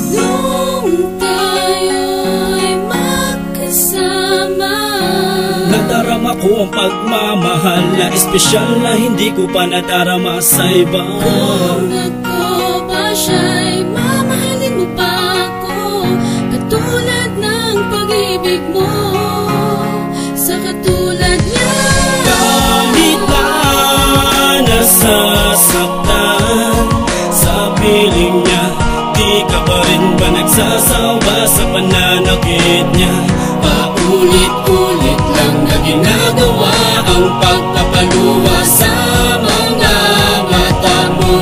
Nung tayo'y magkasama, nadarama ko ang pagmamahal na espesyal na hindi ko pa nadarama sa iba. kung ako ba siya'y mamahalin mo pa ako, katulad ng pag-ibig mo sa katulad niya. Kahit na nasasaktan sa piling niya, di ka pa rin ba nagsasawa sa pananakit niya? Paulit-ulit lang na ginagawa ang pagpapaluwa sa mga mata mo.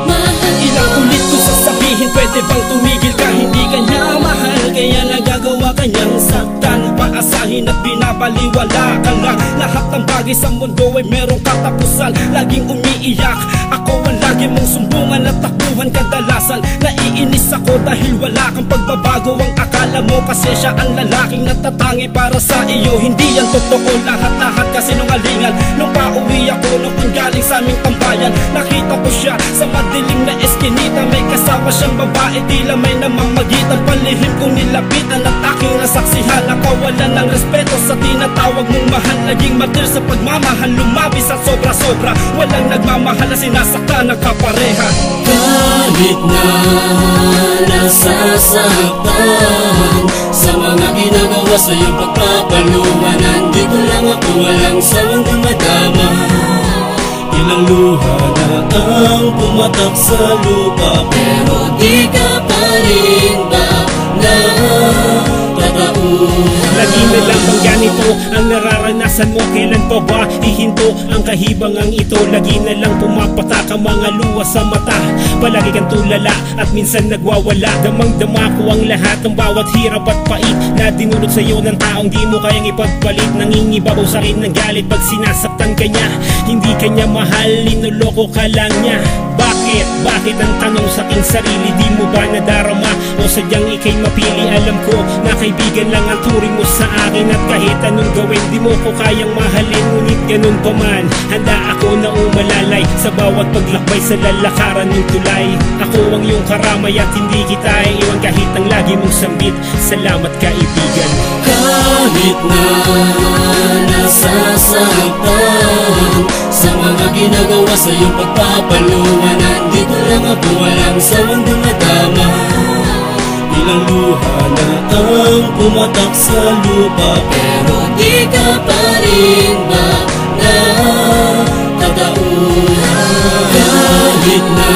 Mahal Ilang ulit ko sasabihin, pwede bang tumigil ka? Hindi ka niya mahal, kaya nagagawa kanyang saktan. Paasahin at binabaliwala ka lang. Lahat ng bagay sa mundo ay merong katapusan. Laging umiiyak, ako ang lagi mong sumbungan at takbuhan. Kadalasan naiinis ako dahil wala kang pagbabago. Ang akala mo kasi siya ang lalaking natatangi para sa iyo. Hindi yan totoo, lahat-lahat kasi nungalingan. Nung pauwi ako, nung galing sa aming tambayan, nakita ko siya sa madilim na eskinita. May kasama siyang babae, tila may namamagitan. Palihim kong nilapitan at aking nasaksihan. Nakawalan ng respeto sa tinatawag mong mahal. Naging matir sa pagmamahal, lumabis at sobra-sobra. Walang nagmamahal na sinasaktan ng kapareha. Kahit na nasasaktan sa mga ginagawa sa iyong pagpapaluwa, nandito lang ako, walang sawang dumadama. Ilang luha na ang pumatak sa lupa, Pero di ka pa rin ba natatauhan? Lagi na lang bang ganito ang nararanasan mo? Kailan pa ba hihinto ang kahibangang ito? Lagi na lang pumapatak ang mga luha sa mata. Palagi kang tulala at minsan nagwawala. Damang-dama ko ang lahat ng bawat hirap at pait na dinulot sa'yo ng taong di mo kayang ipagpalit. Nangingibabaw sa akin ng galit pag sinasaktan ka niya. Hindi ka niya mahal, linuloko ka lang niya. Bakit? Bakit ang tanong sa aking sarili? Di mo ba nadarama o sadyang ikay mapili? Alam ko na kaibigan lang ang turing mo sa akin, at kahit anong gawin di mo ko kayang mahalin. Ngunit ganun pa man, handa ako na umalalay sa bawat paglakbay sa lalakaran ng tulay. Ako ang iyong karamay at hindi kita iiwan kahit ang lagi mong sambit. Salamat kaibigan. Kahit na nasasaktan sa mga ginagawa sa iyong pagpapaluwa, nandito lang ako, walang sawang dumadama. ilang luha na ang pumatak sa lupa, Pero di ka pa rin ba natatauhan? Kahit na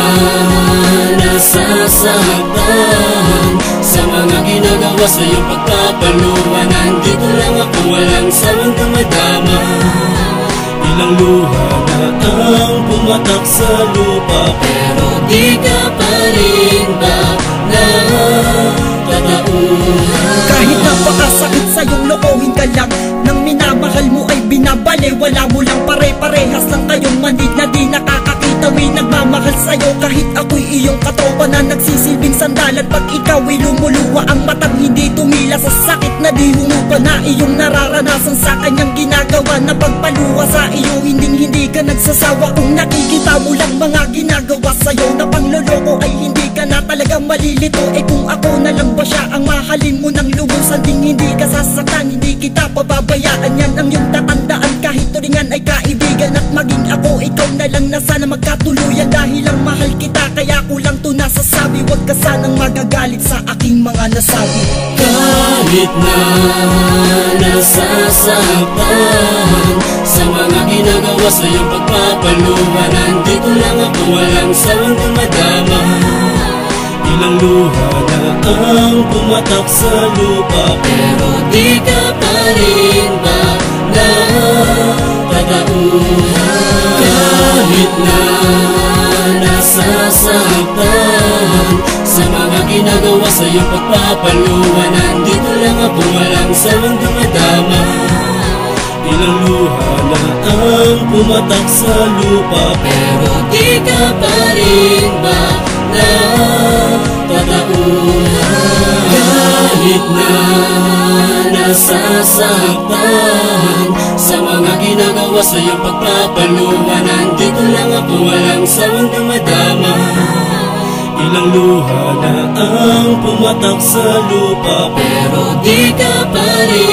nasasaktan sa mga ginagawa sa iyong pagpapaluwa, nandito lang ako, walang sawang dumadama. ilang luha na ang pumatak sa lupa, Pero di ka pa rin ba natatauhan? Kahit napakasakit sa'yong lokohin ka lang nang minamahal mo ay binabali. Wala mo lang pare-parehas lang kayong manid na di nakakakita. May nagmamahal sa'yo kahit ako'y iyong katropa na nagsisilbing sandalan. Pag ikaw'y lumuluwa ang matang hindi tumila sa sakit na di humupa na iyong nararanasan sa kanyang ginagawa na pagpaluwa sa iyo. Hindi ka nagsasawa kung nakikita mo lang mga ginagawa sa'yo na pangloloko ay hindi ka na talagang malilito. Eh kung ako na lang ba siya ang mahalin mo ng lubusan, ding hindi ka sasaktan, hindi kita pababayaan. Yan ang iyong tatandaan kahit turingan ay kaibigan. At maging ako, ikaw na lang na sana magkatuluyan. Dahil lang mahal kita kaya ko lang to nasasabi. Huwag ka sanang magagalit sa aking mga nasabi. Kahit na nasasaktan sa mga ginagawa sa iyong pagpapaluwa, nandito lang ako, walang sawang dumadama. ilang luha na ang pumatak sa lupa, Pero di ka pa rin ba natatauhan? Kahit na nasasaktan sa mga ginagawa sa iyong pagpapaluwa, nandito lang ako, walang sawang dumadama. ilang luha na ang pumatak sa lupa, Pero di ka pa rin ba natatauhan? Kahit na nasasaktan sa mga ginagawa sa iyong pagpapaluwa, nandito lang ako, walang sawang dumadama. Ilang luha na ang pumatak sa lupa, pero di ka pa rin